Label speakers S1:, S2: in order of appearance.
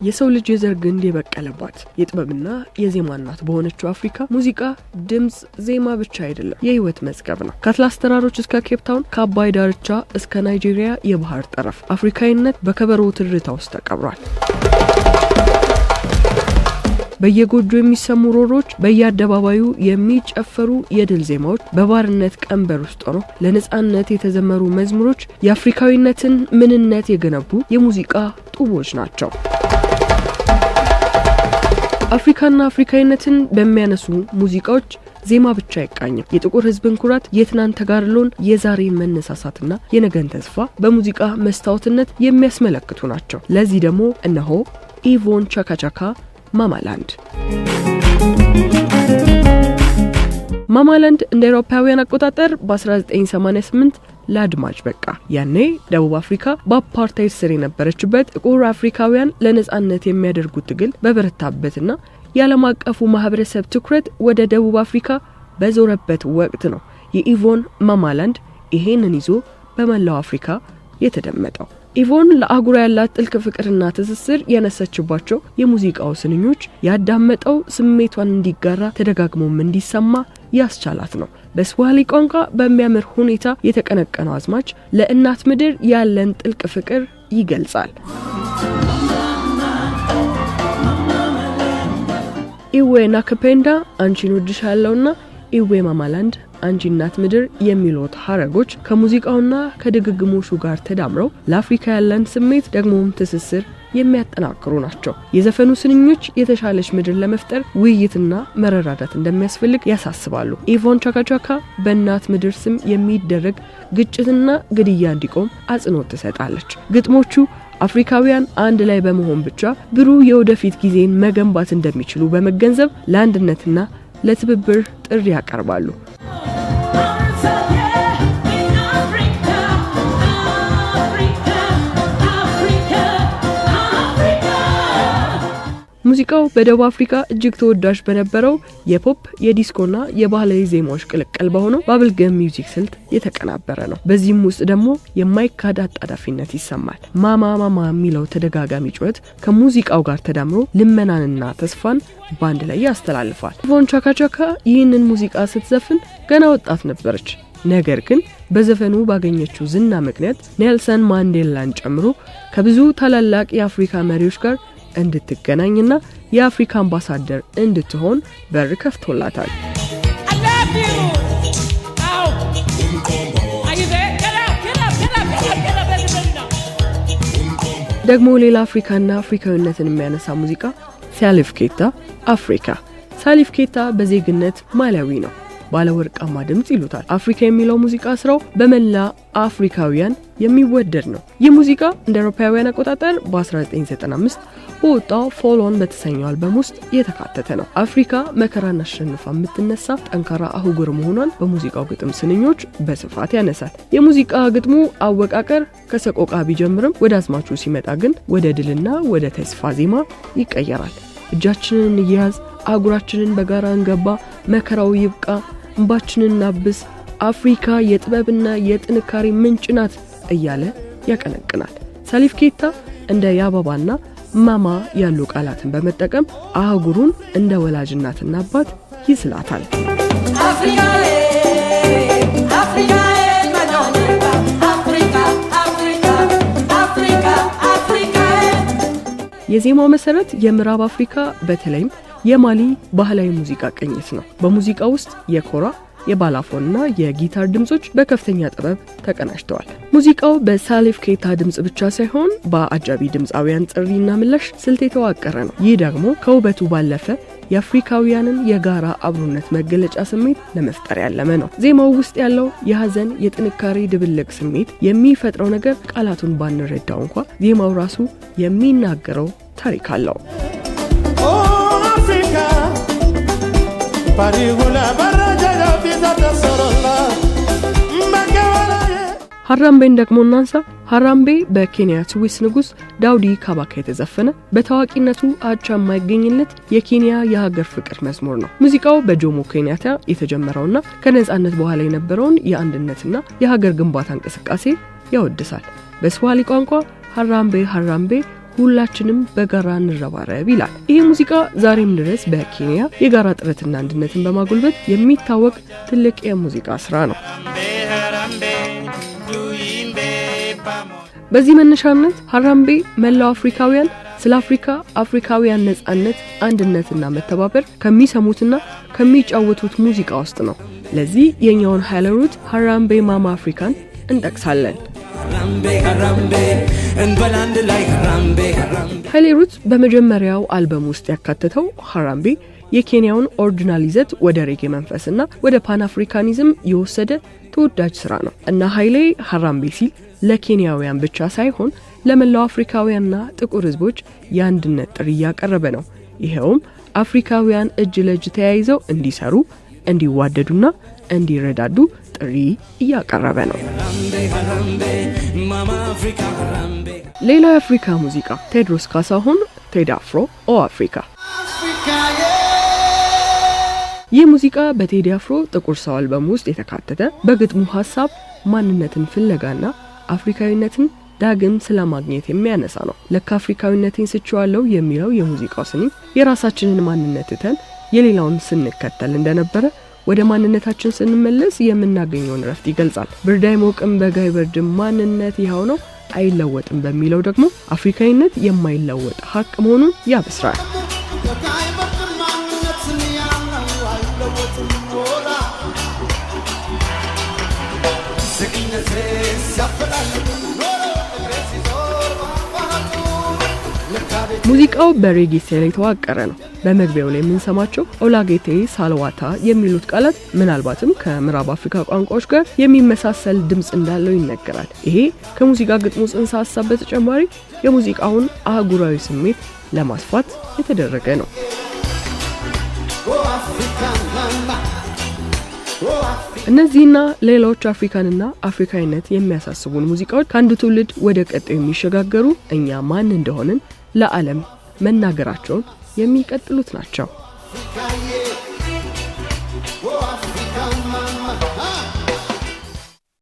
S1: የሰው ልጅ የዘር ግንድ የበቀለባት የጥበብና የዜማ እናት በሆነችው አፍሪካ ሙዚቃ ድምጽ ዜማ ብቻ አይደለም የህይወት መዝገብ ነው። ከአትላስ ተራሮች እስከ ኬፕ ታውን ከአባይ ዳርቻ እስከ ናይጄሪያ የባህር ጠረፍ አፍሪካዊነት በከበሮ ትርታ ውስጥ ተቀብሯል። በየጎጆ የሚሰሙ ሮሮች በየአደባባዩ የሚጨፈሩ የድል ዜማዎች በባርነት ቀንበር ውስጥ ሆነው ለነጻነት የተዘመሩ መዝሙሮች የአፍሪካዊነትን ምንነት የገነቡ የሙዚቃ ጡቦች ናቸው። አፍሪካና አፍሪካዊነትን በሚያነሱ ሙዚቃዎች ዜማ ብቻ አይቃኝም። የጥቁር ህዝብን ኩራት፣ የትናንት ተጋድሎን፣ የዛሬ መነሳሳትና የነገን ተስፋ በሙዚቃ መስታወትነት የሚያስመለክቱ ናቸው። ለዚህ ደግሞ እነሆ ኢቮን ቻካ ቻካ ማማላንድ። ማማላንድ እንደ አውሮፓውያን አቆጣጠር በ1988 ለአድማጭ በቃ። ያኔ ደቡብ አፍሪካ በአፓርታይድ ስር የነበረችበት ጥቁር አፍሪካውያን ለነጻነት የሚያደርጉት ትግል በበረታበትና የዓለም አቀፉ ማህበረሰብ ትኩረት ወደ ደቡብ አፍሪካ በዞረበት ወቅት ነው የኢቮን ማማላንድ ይሄንን ይዞ በመላው አፍሪካ የተደመጠው። ኢቮን ለአጉራ ያላት ጥልቅ ፍቅርና ትስስር ያነሰችባቸው የሙዚቃው ስንኞች ያዳመጠው ስሜቷን እንዲጋራ ተደጋግሞም እንዲሰማ ያስቻላት ነው። በስዋሂሊ ቋንቋ በሚያምር ሁኔታ የተቀነቀነው አዝማች ለእናት ምድር ያለን ጥልቅ ፍቅር ይገልጻል። ኢዌ ናከፔንዳ አንቺን ወድሻለሁና ኢዌ ማማላንድ አንቺ እናት ምድር የሚሉት ሐረጎች ከሙዚቃውና ከድግግሞሹ ጋር ተዳምረው ለአፍሪካ ያለን ስሜት ደግሞም ትስስር የሚያጠናክሩ ናቸው። የዘፈኑ ስንኞች የተሻለች ምድር ለመፍጠር ውይይትና መረዳዳት እንደሚያስፈልግ ያሳስባሉ። ኢቮን ቻካ ቻካ በእናት ምድር ስም የሚደረግ ግጭትና ግድያ እንዲቆም አጽንኦት ትሰጣለች። ግጥሞቹ አፍሪካውያን አንድ ላይ በመሆን ብቻ ብሩህ የወደፊት ጊዜን መገንባት እንደሚችሉ በመገንዘብ ለአንድነትና ለትብብር ጥሪ ያቀርባሉ። ሙዚቃው በደቡብ አፍሪካ እጅግ ተወዳጅ በነበረው የፖፕ የዲስኮና የባህላዊ ዜማዎች ቅልቅል በሆነው ባብልገም ሚውዚክ ስልት የተቀናበረ ነው። በዚህም ውስጥ ደግሞ የማይካድ አጣዳፊነት ይሰማል። ማማ ማማ የሚለው ተደጋጋሚ ጩኸት ከሙዚቃው ጋር ተዳምሮ ልመናንና ተስፋን ባንድ ላይ ያስተላልፋል። ኢቮን ቻካ ቻካ ይህንን ሙዚቃ ስትዘፍን ገና ወጣት ነበረች። ነገር ግን በዘፈኑ ባገኘችው ዝና ምክንያት ኔልሰን ማንዴላን ጨምሮ ከብዙ ታላላቅ የአፍሪካ መሪዎች ጋር እንድትገናኝና የአፍሪካ አምባሳደር እንድትሆን በር ከፍቶላታል። ደግሞ ሌላ አፍሪካና አፍሪካዊነትን የሚያነሳ ሙዚቃ ሳሊፍ ኬታ አፍሪካ። ሳሊፍ ኬታ በዜግነት ማላዊ ነው። ባለወርቃማ ድምጽ ይሉታል። አፍሪካ የሚለው ሙዚቃ ስራው በመላ አፍሪካውያን የሚወደድ ነው። ይህ ሙዚቃ እንደ አውሮፓውያን አቆጣጠር በ1995 በወጣው ፎሎን በተሰኘው አልበም ውስጥ የተካተተ ነው። አፍሪካ መከራን አሸንፋ የምትነሳ ጠንካራ አህጉር መሆኗን በሙዚቃው ግጥም ስንኞች በስፋት ያነሳል። የሙዚቃ ግጥሙ አወቃቀር ከሰቆቃ ቢጀምርም ወደ አዝማቹ ሲመጣ ግን ወደ ድልና ወደ ተስፋ ዜማ ይቀየራል። እጃችንን እንያዝ፣ አህጉራችንን በጋራ እንገባ፣ መከራው ይብቃ፣ እንባችንን እናብስ፣ አፍሪካ የጥበብና የጥንካሬ ምንጭ ናት እያለ ያቀነቅናል። ሳሊፍ ኬታ እንደ ያባባና ማማ ያሉ ቃላትን በመጠቀም አህጉሩን እንደ ወላጅናትና አባት ይስላታል። አፍሪካ አፍሪካ አፍሪካ አፍሪካ አፍሪካ አፍሪካ። የዜማው መሰረት የምዕራብ አፍሪካ በተለይም የማሊ ባህላዊ ሙዚቃ ቅኝት ነው። በሙዚቃ ውስጥ የኮራ የባላፎንና የጊታር ድምጾች በከፍተኛ ጥበብ ተቀናጅተዋል። ሙዚቃው በሳሊፍ ኬታ ድምጽ ብቻ ሳይሆን በአጃቢ ድምጻውያን ጥሪና ምላሽ ስልት የተዋቀረ ነው። ይህ ደግሞ ከውበቱ ባለፈ የአፍሪካውያንን የጋራ አብሮነት መገለጫ ስሜት ለመፍጠር ያለመ ነው። ዜማው ውስጥ ያለው የሐዘን የጥንካሬ ድብልቅ ስሜት የሚፈጥረው ነገር ቃላቱን ባንረዳው እንኳን ዜማው ራሱ የሚናገረው ታሪክ አለው። ሐራምቤን ደግሞ እናንሳ። ሐራምቤ በኬንያ ስዊስ ንጉስ ዳውዲ ካባካ የተዘፈነ በታዋቂነቱ አቻ የማይገኝለት የኬንያ የሀገር ፍቅር መዝሙር ነው። ሙዚቃው በጆሞ ኬንያታ የተጀመረውና ከነጻነት በኋላ የነበረውን የአንድነትና የሀገር ግንባታ እንቅስቃሴ ያወድሳል። በስዋሂሊ ቋንቋ ሐራምቤ ሐራምቤ ሁላችንም በጋራ እንረባረብ ይላል። ይህ ሙዚቃ ዛሬም ድረስ በኬንያ የጋራ ጥረትና አንድነትን በማጎልበት የሚታወቅ ትልቅ የሙዚቃ ስራ ነው። በዚህ መነሻነት ሀራምቤ መላው አፍሪካውያን ስለ አፍሪካውያን ነጻነት፣ አንድነትና መተባበር ከሚሰሙትና ከሚጫወቱት ሙዚቃ ውስጥ ነው። ለዚህ የኛውን ሃይሌሩት ሀራምቤ ማማ አፍሪካን እንጠቅሳለን። ሃይሌሩት በመጀመሪያው አልበም ውስጥ ያካተተው ሀራምቤ የኬንያውን ኦሪጂናል ይዘት ወደ ሬጌ መንፈስና ወደ ፓን አፍሪካኒዝም የወሰደ ተወዳጅ ስራ ነው እና ሃይሌ ሀራምቤ ሲል ለኬንያውያን ብቻ ሳይሆን ለመላው አፍሪካውያንና ጥቁር ህዝቦች የአንድነት ጥሪ ያቀረበ ነው። ይሄውም አፍሪካውያን እጅ ለእጅ ተያይዘው እንዲሰሩ፣ እንዲዋደዱና እንዲረዳዱ ጥሪ ያቀረበ ነው። ሌላው የአፍሪካ ሙዚቃ ቴድሮስ ካሳሁን ቴዲ አፍሮ ኦ አፍሪካ። ይህ ሙዚቃ በቴዲ አፍሮ ጥቁር ሰው አልበም ውስጥ የተካተተ በግጥሙ ሐሳብ ማንነትን ፍለጋና አፍሪካዊነትን ዳግም ስለማግኘት የሚያነሳ ነው። ለካ አፍሪካዊነትን ስጨዋለው የሚለው የሙዚቃው ስንኝ የራሳችንን ማንነት ተን የሌላውን ስንከተል እንደነበረ ወደ ማንነታችን ስንመለስ የምናገኘውን ረፍት ይገልጻል። ብርዳይ ሞቅም በጋይ በርድም ማንነት ይኸው ነው አይለወጥም በሚለው ደግሞ አፍሪካዊነት የማይለወጥ ሀቅ መሆኑን ያበስራል። ሙዚቃው በሬጌ ስታይል የተዋቀረ ነው። በመግቢያው ላይ የምንሰማቸው ኦላጌቴ ሳልዋታ የሚሉት ቃላት ምናልባትም ከምዕራብ አፍሪካ ቋንቋዎች ጋር የሚመሳሰል ድምጽ እንዳለው ይነገራል። ይሄ ከሙዚቃ ግጥሙ ጽንሰ ሐሳብ በተጨማሪ የሙዚቃውን አህጉራዊ ስሜት ለማስፋት የተደረገ ነው። እነዚህና ሌሎች አፍሪካንና አፍሪካዊነት የሚያሳስቡን ሙዚቃዎች ከአንዱ ትውልድ ወደ ቀጣዩ የሚሸጋገሩ እኛ ማን እንደሆንን ለዓለም መናገራቸውን የሚቀጥሉት ናቸው።